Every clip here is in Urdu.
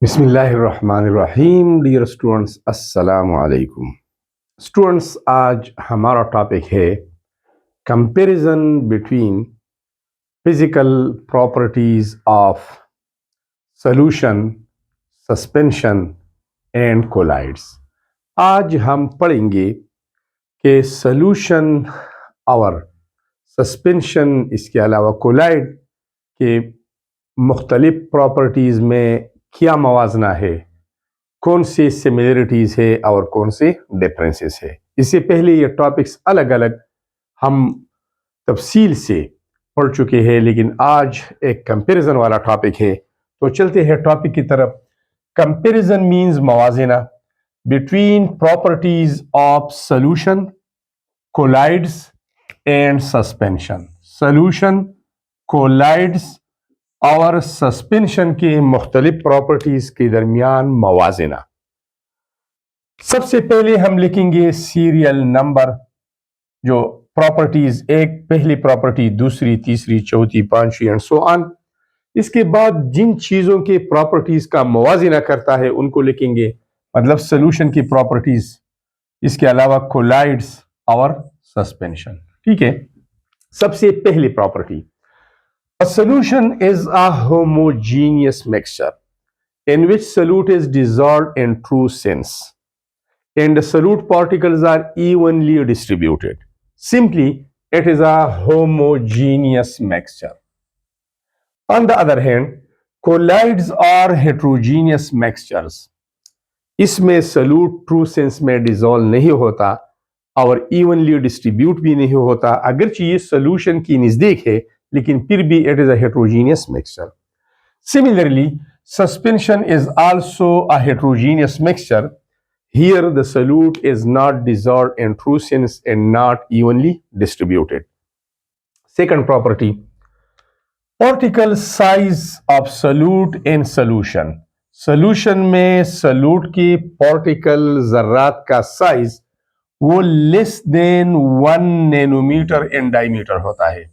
بسم اللہ الرحمن الرحیم ڈیئر اسٹوڈنٹس السلام علیکم اسٹوڈنٹس آج ہمارا ٹاپک ہے comparison between physical properties of solution suspension and colloids. آج ہم پڑھیں گے کہ سولوشن اور سسپینشن اس کے علاوہ کولائڈ کے مختلف پراپرٹیز میں کیا موازنہ ہے، کون سی سملیرٹیز ہے اور کون سے ڈفرینسز ہے۔ اس سے پہلے یہ ٹاپکس الگ الگ ہم تفصیل سے پڑھ چکے ہیں، لیکن آج ایک کمپیریزن والا ٹاپک ہے، تو چلتے ہیں ٹاپک کی طرف۔ کمپیریزن مینز موازنہ between properties of solution colloids and suspension. Solution colloids اور سسپینشن کے مختلف پراپرٹیز کے درمیان موازنہ۔ سب سے پہلے ہم لکھیں گے سیریل نمبر، جو پراپرٹیز، ایک پہلی پراپرٹی، دوسری، تیسری، چوتھی، پانچویں اینڈ سو آن۔ اس کے بعد جن چیزوں کے پراپرٹیز کا موازنہ کرتا ہے ان کو لکھیں گے، مطلب سولوشن کی پراپرٹیز، اس کے علاوہ کولائڈس اور سسپینشن۔ ٹھیک ہے، سب سے پہلی property, a solution is a homogeneous mixture in which solute is dissolved in true sense and the solute particles are evenly distributed. Simply, it is a homogeneous mixture. On the other hand, colloids are heterogeneous mixtures. اس میں solute true sense میں dissolve نہیں ہوتا اور evenly distribute بھی نہیں ہوتا، اگرچہ یہ solution کی نزدیک ہے لیکن پھر بھی it is a heterogeneous mixture. Similarly, suspension is also a heterogeneous mixture. Here the solute is not dissolved in true sense and not evenly distributed. Second property, particle size of solute in solution. Solution میں solute کی particle ذرات کا size وہ less than 1 nanometer in diameter ہوتا ہے۔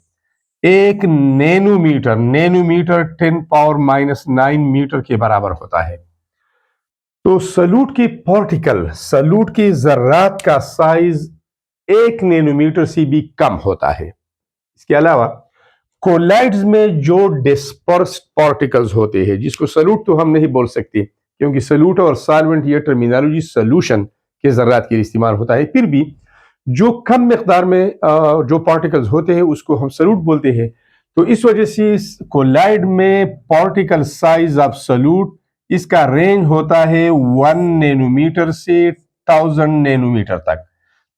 ایک نینو میٹر 10⁻⁹ میٹر کے برابر ہوتا ہے۔ تو سولوٹ کی پارٹیکل، سولوٹ کی ذرات کا سائز 1 نینو میٹر سے بھی کم ہوتا ہے۔ اس کے علاوہ کولائڈز میں جو ڈسپرسڈ پارٹیکلز ہوتے ہیں، جس کو سولوٹ تو ہم نہیں بول سکتے کیونکہ سولوٹ اور سالونٹ یہ ٹرمینالوجی سولوشن کے ذرات کے لیے استعمال ہوتا ہے، پھر بھی جو کم مقدار میں جو پارٹیکلز ہوتے ہیں اس کو ہم سولوٹ بولتے ہیں۔ تو اس وجہ سے کولائڈ میں پارٹیکل سائز آف سولوٹ، اس کا رینج ہوتا ہے 1 نینو میٹر سے 1000 نینو میٹر تک۔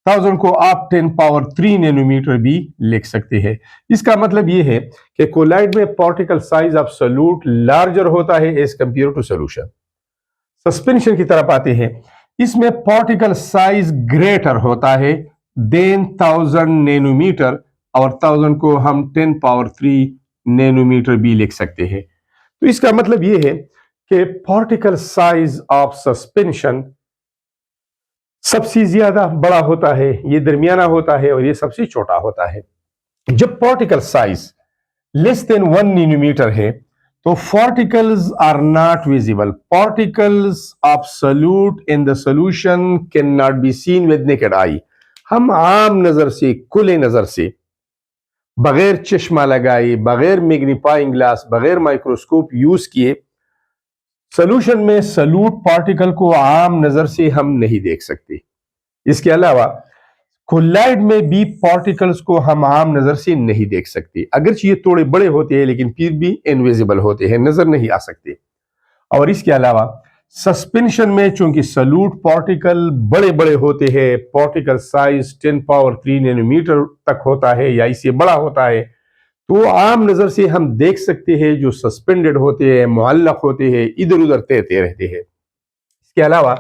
1000 کو آپ 10⁻³ نینو میٹر بھی لکھ سکتے ہیں۔ اس کا مطلب یہ ہے کہ کولائڈ میں پارٹیکل سائز آف سولوٹ لارجر ہوتا ہے as compare two solution. Suspension کی طرف آتے ہیں، اس میں پارٹیکل سائز گریٹر ہوتا ہے دین 1000 نینو میٹر، اور 1000 کو ہم 10⁻³ نینو میٹر بھی لکھ سکتے ہیں۔ تو اس کا مطلب یہ ہے کہ پارٹیکل سائز آف سسپینشن سب سے زیادہ بڑا ہوتا ہے، یہ درمیانہ ہوتا ہے، اور یہ سب سے چھوٹا ہوتا ہے۔ جب پارٹیکل سائز لیس دین 1 نینو میٹر ہے تو particles are not visible. Particles of solute in the solution cannot be seen with naked eye. ہم عام نظر سے، کھلے نظر سے، بغیر چشمہ لگائے، بغیر میگنیفائنگ گلاس، بغیر مائکروسکوپ یوز کیے، سولوشن میں سولوٹ پارٹیکل کو عام نظر سے ہم نہیں دیکھ سکتے۔ اس کے علاوہ کولائڈ میں بھی پارٹیکلز کو ہم عام نظر سے نہیں دیکھ سکتے، اگرچہ یہ تھوڑے بڑے ہوتے ہیں لیکن پھر بھی انویزیبل ہوتے ہیں، نظر نہیں آ سکتے۔ اور اس کے علاوہ سسپینشن میں چونکہ سولوٹ پارٹیکل بڑے بڑے ہوتے ہیں، پارٹیکل سائز 10⁻³ نینو میٹر تک ہوتا ہے یا اس سے بڑا ہوتا ہے، تو عام نظر سے ہم دیکھ سکتے ہیں جو سسپینڈڈ ہوتے ہیں، معلق ہوتے ہیں، ادھر ادھر تیرتے رہتے ہیں۔ اس کے علاوہ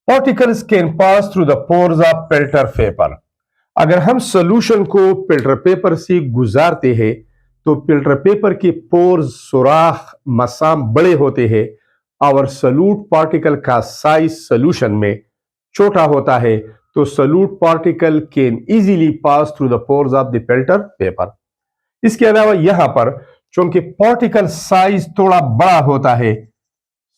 particles can pass through the pores of filter paper. اگر ہم سولوشن کو فلٹر پیپر سے گزارتے ہیں تو فلٹر پیپر کے پورز، سوراخ، مسام بڑے ہوتے ہیں، اور سولوٹ پارٹیکل کا سائز سولوشن میں چھوٹا ہوتا ہے، تو solute particle can easily pass through the pores of the filter paper. اس کے علاوہ یہاں پر چونکہ پارٹیکل سائز تھوڑا بڑا ہوتا ہے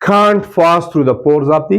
can't pass through the pores of the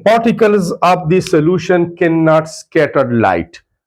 particles of the solution cannot scatter light।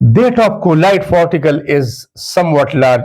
That of colloid particle is somewhat large,